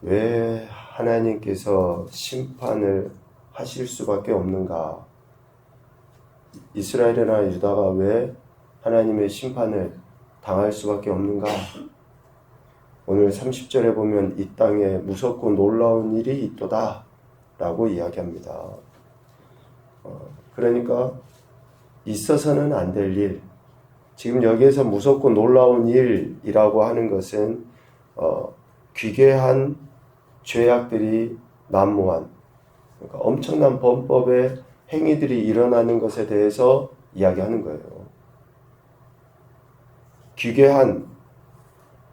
왜 하나님께서 심판을 하실 수밖에 없는가? 이스라엘이나 유다가 왜 하나님의 심판을 당할 수밖에 없는가? 오늘 30절에 보면 이 땅에 무섭고 놀라운 일이 있도다 라고 이야기합니다. 그러니까 있어서는 안 될 일, 지금 여기에서 무섭고 놀라운 일이라고 하는 것은 기괴한 죄악들이 난무한, 그러니까 엄청난 범법의 행위들이 일어나는 것에 대해서 이야기하는 거예요. 기괴한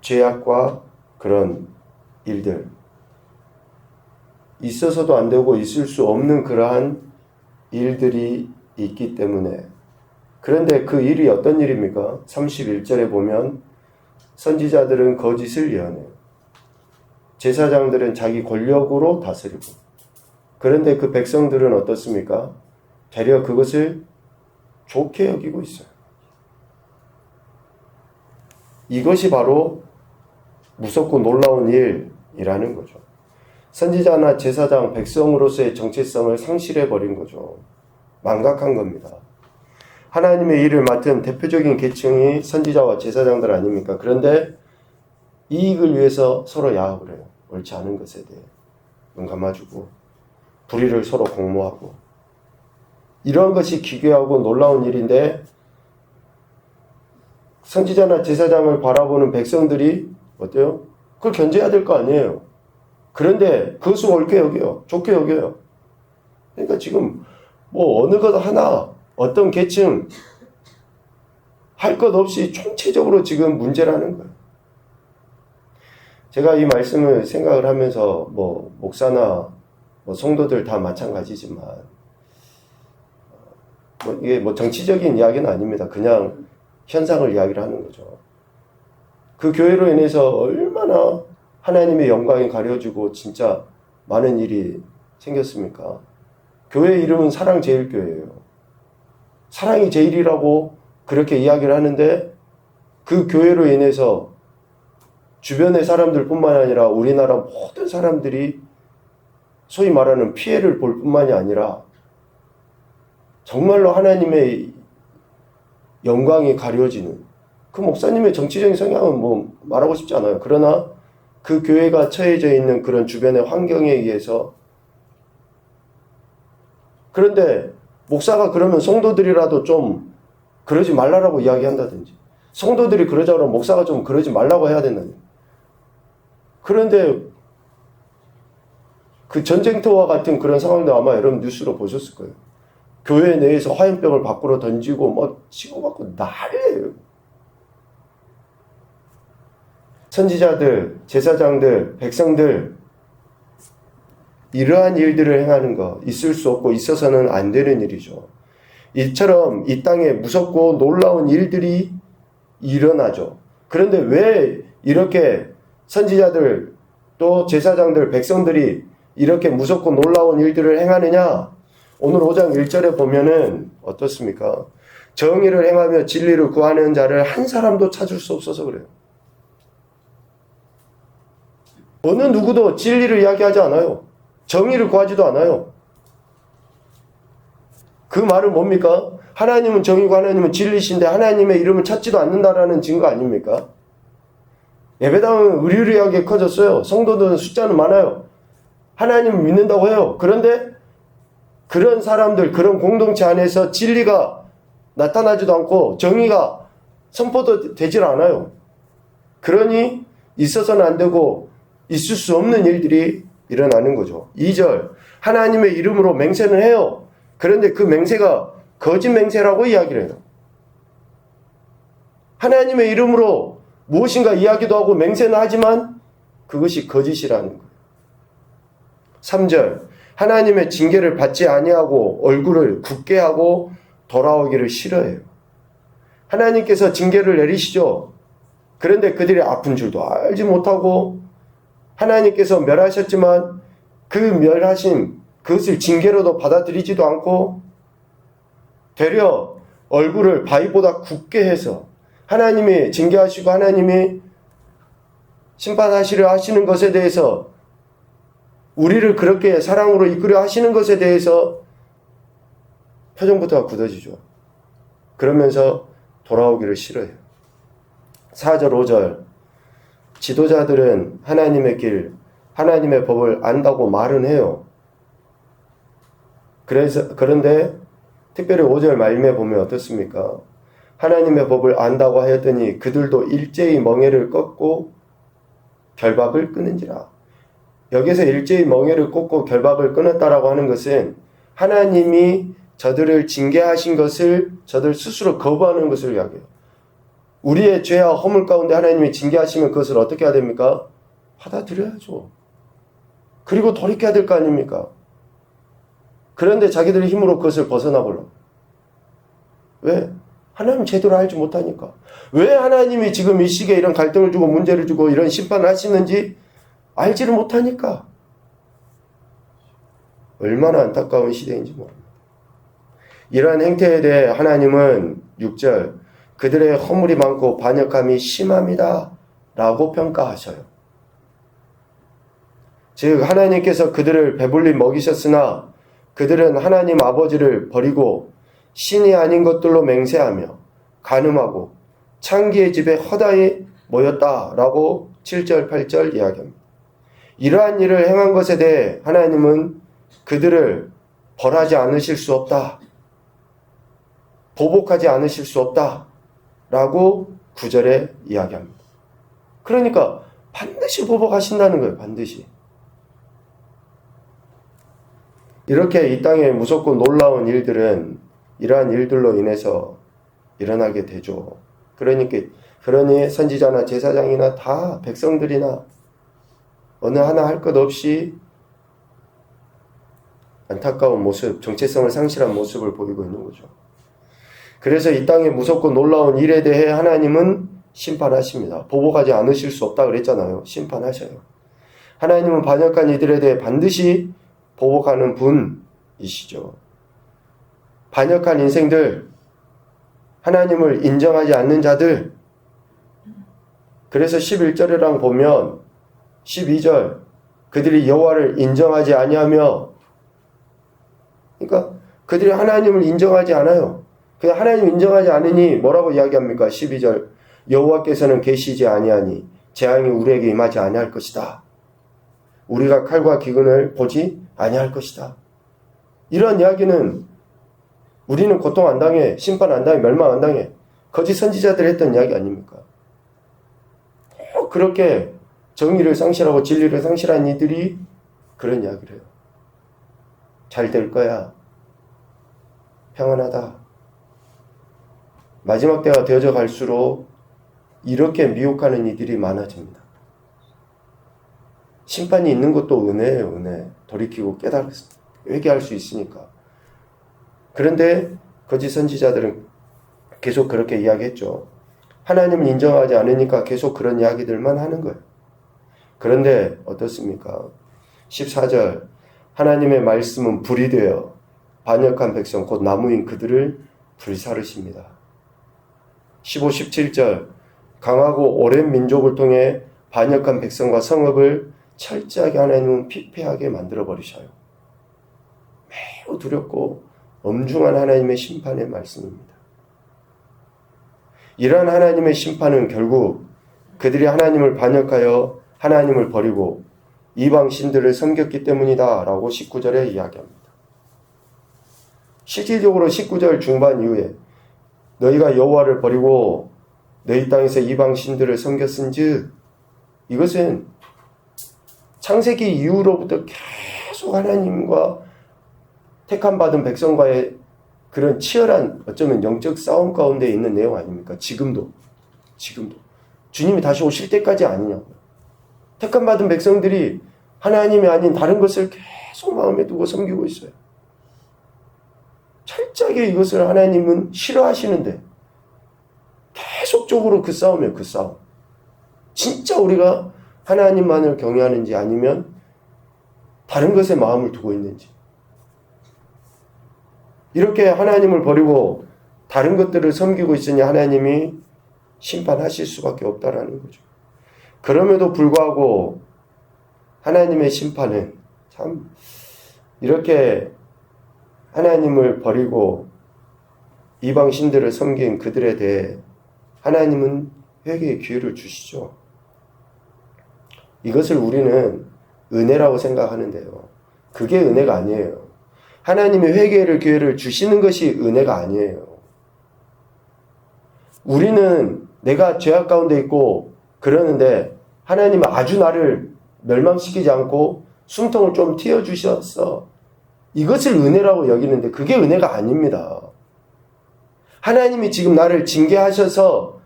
죄악과 그런 일들, 있어서도 안 되고 있을 수 없는 그러한 일들이 있기 때문에. 그런데 그 일이 어떤 일입니까? 31절에 보면 선지자들은 거짓을 예언해요. 제사장들은 자기 권력으로 다스리고. 그런데 그 백성들은 어떻습니까? 되려 그것을 좋게 여기고 있어요. 이것이 바로 무섭고 놀라운 일이라는 거죠. 선지자나 제사장, 백성으로서의 정체성을 상실해버린 거죠. 망각한 겁니다. 하나님의 일을 맡은 대표적인 계층이 선지자와 제사장들 아닙니까? 그런데 이익을 위해서 서로 야합을 해요. 옳지 않은 것에 대해 눈 감아주고 불의를 서로 공모하고, 이런 것이 기괴하고 놀라운 일인데 선지자나 제사장을 바라보는 백성들이 어때요? 그걸 견제해야 될 거 아니에요. 그런데 그것을 옳게 여겨요. 좋게 여겨요. 그러니까 지금 뭐 어느 것 하나 어떤 계층 할 것 없이 총체적으로 지금 문제라는 거예요. 제가 이 말씀을 생각을 하면서 뭐 목사나 뭐 성도들 다 마찬가지지만 이게 뭐 정치적인 이야기는 아닙니다. 그냥 현상을 이야기를 하는 거죠. 그 교회로 인해서 얼마나 하나님의 영광이 가려지고 진짜 많은 일이 생겼습니까? 교회 이름은 사랑제일교회예요. 사랑이 제일이라고 그렇게 이야기를 하는데 그 교회로 인해서 주변의 사람들 뿐만 아니라 우리나라 모든 사람들이 소위 말하는 피해를 볼 뿐만이 아니라 정말로 하나님의 영광이 가려지는, 그 목사님의 정치적인 성향은 뭐 말하고 싶지 않아요. 그러나 그 교회가 처해져 있는 그런 주변의 환경에 의해서, 그런데 목사가 그러면 성도들이라도 좀 그러지 말라라고 이야기한다든지, 성도들이 그러자 그러면 목사가 좀 그러지 말라고 해야 된다든지. 그런데 그 전쟁터와 같은 그런 상황도 아마 여러분 뉴스로 보셨을 거예요. 교회 내에서 화염병을 밖으로 던지고 막 치고받고 난리예요. 선지자들, 제사장들, 백성들, 이러한 일들을 행하는 것, 있을 수 없고 있어서는 안 되는 일이죠. 이처럼 이 땅에 무섭고 놀라운 일들이 일어나죠. 그런데 왜 이렇게 선지자들, 또 제사장들, 백성들이 이렇게 무섭고 놀라운 일들을 행하느냐? 오늘 5장 1절에 보면은 어떻습니까? 정의를 행하며 진리를 구하는 자를 한 사람도 찾을 수 없어서 그래요. 어느 누구도 진리를 이야기하지 않아요. 정의를 구하지도 않아요. 그 말은 뭡니까? 하나님은 정의고 하나님은 진리신데 하나님의 이름을 찾지도 않는다라는 증거 아닙니까? 예배당은 의리의리하게 커졌어요. 성도들은 숫자는 많아요. 하나님을 믿는다고 해요. 그런데 그런 사람들, 그런 공동체 안에서 진리가 나타나지도 않고 정의가 선포도 되질 않아요. 그러니 있어서는 안 되고 있을 수 없는 일들이 일어나는 거죠. 2절, 하나님의 이름으로 맹세는 해요. 그런데 그 맹세가 거짓 맹세라고 이야기를 해요. 하나님의 이름으로 무엇인가 이야기도 하고 맹세는 하지만 그것이 거짓이라는 거예요. 3절, 하나님의 징계를 받지 아니하고 얼굴을 굳게 하고 돌아오기를 싫어해요. 하나님께서 징계를 내리시죠. 그런데 그들이 아픈 줄도 알지 못하고 하나님께서 멸하셨지만 그 멸하심, 그것을 징계로도 받아들이지도 않고 되려 얼굴을 바위보다 굳게 해서 하나님이 징계하시고 하나님이 심판하시려 하시는 것에 대해서 우리를 그렇게 사랑으로 이끌어 하시는 것에 대해서 표정부터가 굳어지죠. 그러면서 돌아오기를 싫어해요. 4절, 5절. 지도자들은 하나님의 길, 하나님의 법을 안다고 말은 해요. 그런데 특별히 5절 말씀에 보면 어떻습니까? 하나님의 법을 안다고 하였더니 그들도 일제히 멍에를 꺾고 결박을 끊은지라. 여기서 일제히 멍에를 꺾고 결박을 끊었다라고 하는 것은 하나님이 저들을 징계하신 것을 저들 스스로 거부하는 것을 이야기해요. 우리의 죄와 허물 가운데 하나님이 징계하시면 그것을 어떻게 해야 됩니까? 받아들여야죠. 그리고 돌이켜야 될 거 아닙니까? 그런데 자기들의 힘으로 그것을 벗어나보려고. 왜? 하나님 제대로 알지 못하니까. 왜 하나님이 지금 이 시기에 이런 갈등을 주고 문제를 주고 이런 심판을 하시는지 알지를 못하니까. 얼마나 안타까운 시대인지 모릅니다. 이러한 행태에 대해 하나님은 6절 그들의 허물이 많고 반역함이 심합니다 라고 평가하셔요. 즉 하나님께서 그들을 배불리 먹이셨으나 그들은 하나님 아버지를 버리고 신이 아닌 것들로 맹세하며 간음하고 창기의 집에 허다히 모였다라고 7절 8절 이야기합니다. 이러한 일을 행한 것에 대해 하나님은 그들을 벌하지 않으실 수 없다. 보복하지 않으실 수 없다. 라고 9절에 이야기합니다. 그러니까 반드시 보복하신다는 거예요. 반드시. 이렇게 이 땅에 무섭고 놀라운 일들은 이러한 일들로 인해서 일어나게 되죠. 그러니 선지자나 제사장이나 다 백성들이나 어느 하나 할 것 없이 안타까운 모습, 정체성을 상실한 모습을 보이고 있는 거죠. 그래서 이 땅에 무섭고 놀라운 일에 대해 하나님은 심판하십니다. 보복하지 않으실 수 없다 그랬잖아요. 심판하셔요. 하나님은 반역한 이들에 대해 반드시 보복하는 분이시죠. 반역한 인생들, 하나님을 인정하지 않는 자들, 그래서 11절이랑 보면 12절 그들이 여호와를 인정하지 아니하며, 그러니까 그들이 하나님을 인정하지 않아요. 그냥 하나님 인정하지 않으니 뭐라고 이야기합니까? 12절 여호와께서는 계시지 아니하니 재앙이 우리에게 임하지 아니할 것이다. 우리가 칼과 기근을 보지 아니할 것이다. 이런 이야기는 우리는 고통 안 당해, 심판 안 당해, 멸망 안 당해. 거짓 선지자들이 했던 이야기 아닙니까? 그렇게 정의를 상실하고 진리를 상실한 이들이 그런 이야기를 해요. 잘 될 거야. 평안하다. 마지막 때가 되어져 갈수록 이렇게 미혹하는 이들이 많아집니다. 심판이 있는 것도 은혜예요. 은혜. 돌이키고 회개할 수 있으니까. 그런데 거짓 선지자들은 계속 그렇게 이야기했죠. 하나님을 인정하지 않으니까 계속 그런 이야기들만 하는 거예요. 그런데 어떻습니까? 14절 하나님의 말씀은 불이 되어 반역한 백성 곧 나무인 그들을 불사르십니다. 15, 17절 강하고 오랜 민족을 통해 반역한 백성과 성읍을 철저하게 하나님은 피폐하게 만들어버리셔요. 매우 두렵고 엄중한 하나님의 심판의 말씀입니다. 이러한 하나님의 심판은 결국 그들이 하나님을 반역하여 하나님을 버리고 이방 신들을 섬겼기 때문이다 라고 19절에 이야기합니다. 실질적으로 19절 중반 이후에 너희가 여호와를 버리고 너희 땅에서 이방 신들을 섬겼은즉, 이것은 창세기 이후로부터 계속 하나님과 택함 받은 백성과의 그런 치열한 어쩌면 영적 싸움 가운데 있는 내용 아닙니까? 지금도 주님이 다시 오실 때까지 아니냐고요. 택함 받은 백성들이 하나님이 아닌 다른 것을 계속 마음에 두고 섬기고 있어요. 철저하게 이것을 하나님은 싫어하시는데 계속적으로 그 싸움이에요. 그 싸움. 진짜 우리가 하나님만을 경외하는지 아니면 다른 것에 마음을 두고 있는지. 이렇게 하나님을 버리고 다른 것들을 섬기고 있으니 하나님이 심판하실 수밖에 없다라는 거죠. 그럼에도 불구하고 하나님의 심판은 참 이렇게 하나님을 버리고 이방 신들을 섬긴 그들에 대해 하나님은 회개의 기회를 주시죠. 이것을 우리는 은혜라고 생각하는데요. 그게 은혜가 아니에요. 하나님이 회개의 기회를 주시는 것이 은혜가 아니에요. 우리는 내가 죄악 가운데 있고 그러는데 하나님은 아주 나를 멸망시키지 않고 숨통을 좀 틔워주셨어. 이것을 은혜라고 여기는데 그게 은혜가 아닙니다. 하나님이 지금 나를 징계하셔서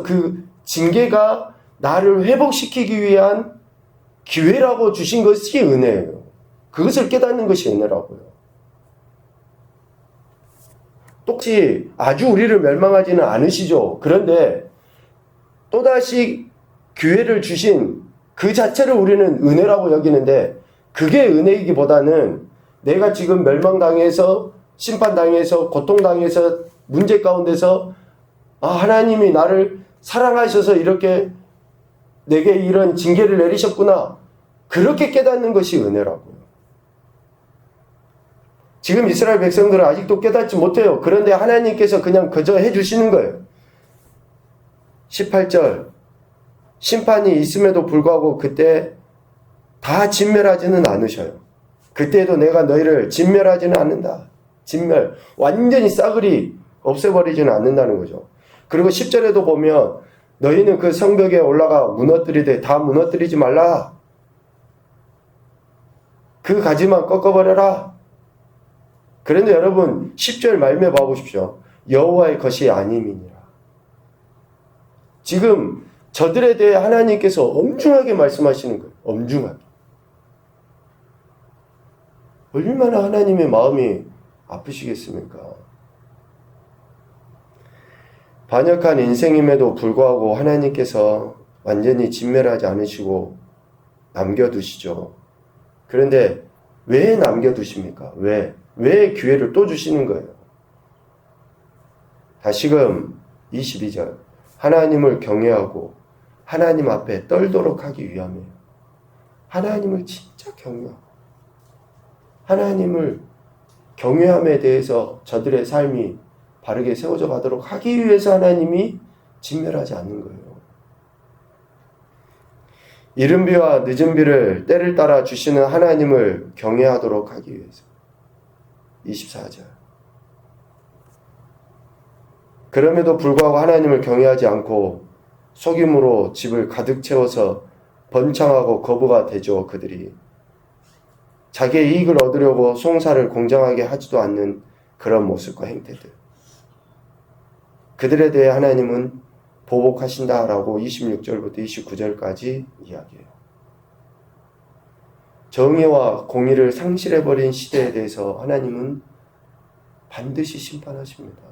그 징계가 나를 회복시키기 위한 기회라고 주신 것이 은혜예요. 그것을 깨닫는 것이 은혜라고요. 똑같이 아주 우리를 멸망하지는 않으시죠. 그런데 또다시 기회를 주신 그 자체를 우리는 은혜라고 여기는데 그게 은혜이기보다는 내가 지금 멸망당해서 심판당해서 고통당해서 문제 가운데서 하나님이 나를 사랑하셔서 이렇게 내게 이런 징계를 내리셨구나. 그렇게 깨닫는 것이 은혜라고요. 지금 이스라엘 백성들은 아직도 깨닫지 못해요. 그런데 하나님께서 그냥 그저 해주시는 거예요. 18절 심판이 있음에도 불구하고 그때 다 진멸하지는 않으셔요. 그때도 내가 너희를 진멸하지는 않는다. 진멸. 완전히 싸그리 없애버리지는 않는다는 거죠. 그리고 10절에도 보면 너희는 그 성벽에 올라가 무너뜨리되 다 무너뜨리지 말라. 그 가지만 꺾어버려라. 그런데 여러분 10절 말미에 봐보십시오. 여호와의 것이 아님이니라. 지금 저들에 대해 하나님께서 엄중하게 말씀하시는 거예요. 엄중하게. 얼마나 하나님의 마음이 아프시겠습니까? 반역한 인생임에도 불구하고 하나님께서 완전히 진멸하지 않으시고 남겨두시죠. 그런데 왜 남겨두십니까? 왜 기회를 또 주시는 거예요? 다시금 22절 하나님을 경외하고 하나님 앞에 떨도록 하기 위함이에요. 하나님을 진짜 경외하고 하나님을 경외함에 대해서 저들의 삶이 바르게 세워져 가도록 하기 위해서 하나님이 진멸하지 않는 거예요. 이른 비와 늦은 비를 때를 따라 주시는 하나님을 경외하도록 하기 위해서. 24절 그럼에도 불구하고 하나님을 경외하지 않고 속임으로 집을 가득 채워서 번창하고 거부가 되죠. 그들이 자기의 이익을 얻으려고 송사를 공정하게 하지도 않는 그런 모습과 행태들. 그들에 대해 하나님은 보복하신다라고 26절부터 29절까지 이야기해요. 정의와 공의를 상실해버린 시대에 대해서 하나님은 반드시 심판하십니다.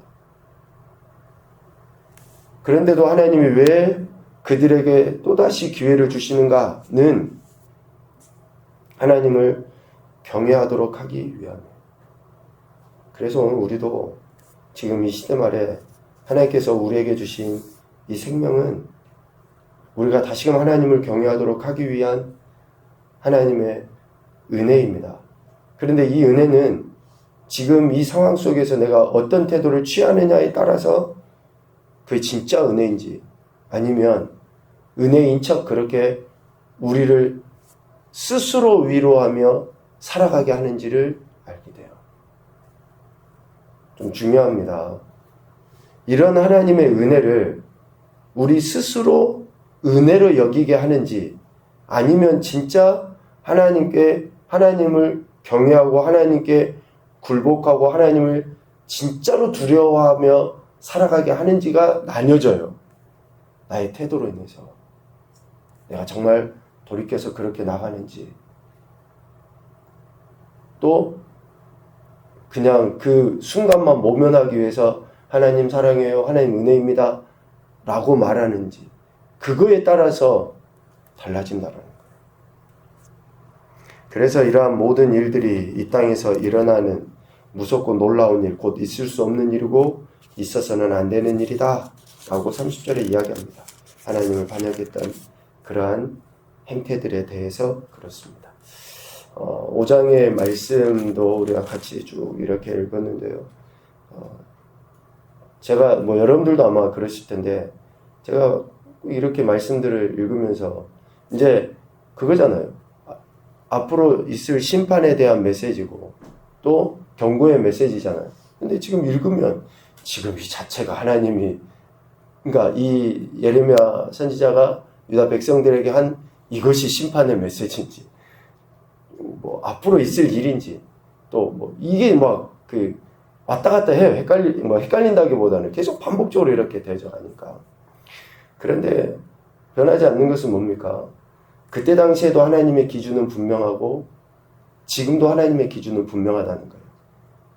그런데도 하나님이 왜 그들에게 또다시 기회를 주시는가는 하나님을 경외하도록 하기 위함이에요. 그래서 오늘 우리도 지금 이 시대 말에 하나님께서 우리에게 주신 이 생명은 우리가 다시금 하나님을 경외하도록 하기 위한 하나님의 은혜입니다. 그런데 이 은혜는 지금 이 상황 속에서 내가 어떤 태도를 취하느냐에 따라서 그게 진짜 은혜인지 아니면 은혜인 척 그렇게 우리를 스스로 위로하며 살아가게 하는지를 알게 돼요. 좀 중요합니다. 이런 하나님의 은혜를 우리 스스로 은혜로 여기게 하는지 아니면 진짜 하나님을 경외하고 하나님께 굴복하고 하나님을 진짜로 두려워하며 살아가게 하는지가 나뉘어져요. 나의 태도로 인해서. 내가 정말 돌이켜서 그렇게 나가는지. 또 그냥 그 순간만 모면하기 위해서 하나님 사랑해요, 하나님 은혜입니다 라고 말하는지 그거에 따라서 달라진다는 거예요. 그래서 이러한 모든 일들이 이 땅에서 일어나는 무섭고 놀라운 일, 곧 있을 수 없는 일이고 있어서는 안 되는 일이다 라고 30절에 이야기합니다. 하나님을 반역했던 그러한 행태들에 대해서 그렇습니다. 5장의 말씀도 우리가 같이 쭉 이렇게 읽었는데요. 제가 뭐 여러분들도 아마 그러실 텐데 제가 이렇게 말씀들을 읽으면서 이제 그거잖아요. 앞으로 있을 심판에 대한 메시지고 또 경고의 메시지잖아요. 근데 지금 읽으면 지금 이 자체가 하나님이 그러니까 이 예레미야 선지자가 유다 백성들에게 한 이것이 심판의 메시지인지 뭐 앞으로 있을 일인지 또 뭐 이게 막 그 왔다 갔다 해요. 헷갈린다기보다는 계속 반복적으로 이렇게 대적하니까. 그런데 변하지 않는 것은 뭡니까? 그때 당시에도 하나님의 기준은 분명하고 지금도 하나님의 기준은 분명하다는 거예요.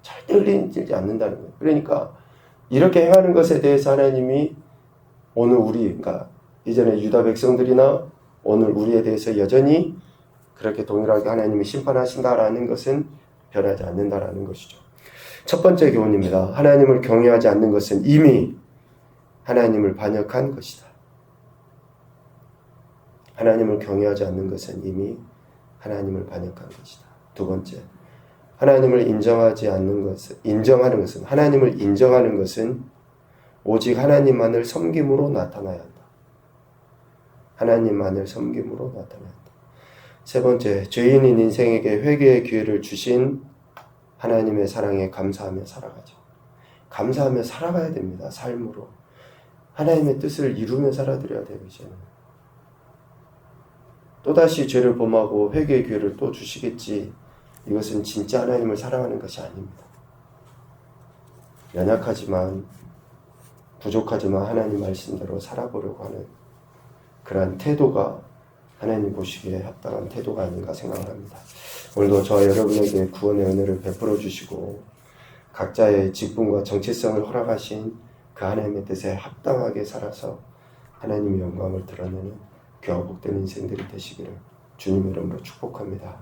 절대 흘리지 않는다는 거예요. 그러니까 이렇게 행하는 것에 대해서 하나님이 오늘 그러니까 이전에 유다 백성들이나 오늘 우리에 대해서 여전히 그렇게 동일하게 하나님이 심판하신다라는 것은 변하지 않는다라는 것이죠. 첫 번째 교훈입니다. 하나님을 경외하지 않는 것은 이미 하나님을 반역한 것이다. 하나님을 경외하지 않는 것은 이미 하나님을 반역한 것이다. 두 번째, 하나님을 인정하는 것은 하나님을 인정하는 것은 오직 하나님만을 섬김으로 나타나야 한다. 하나님만을 섬김으로 나타나야 한다. 세 번째, 죄인인 인생에게 회개의 기회를 주신 하나님의 사랑에 감사하며 살아가죠. 감사하며 살아가야 됩니다. 삶으로. 하나님의 뜻을 이루며 살아드려야 돼요. 이제는. 또다시 죄를 범하고 회개의 기회를 또 주시겠지. 이것은 진짜 하나님을 사랑하는 것이 아닙니다. 연약하지만 부족하지만 하나님 말씀대로 살아보려고 하는 그러한 태도가 하나님 보시기에 합당한 태도가 아닌가 생각을 합니다. 오늘도 저와 여러분에게 구원의 은혜를 베풀어 주시고 각자의 직분과 정체성을 허락하신 그 하나님의 뜻에 합당하게 살아서 하나님의 영광을 드러내는 귀하고 복된 인생들이 되시기를 주님의 이름으로 축복합니다.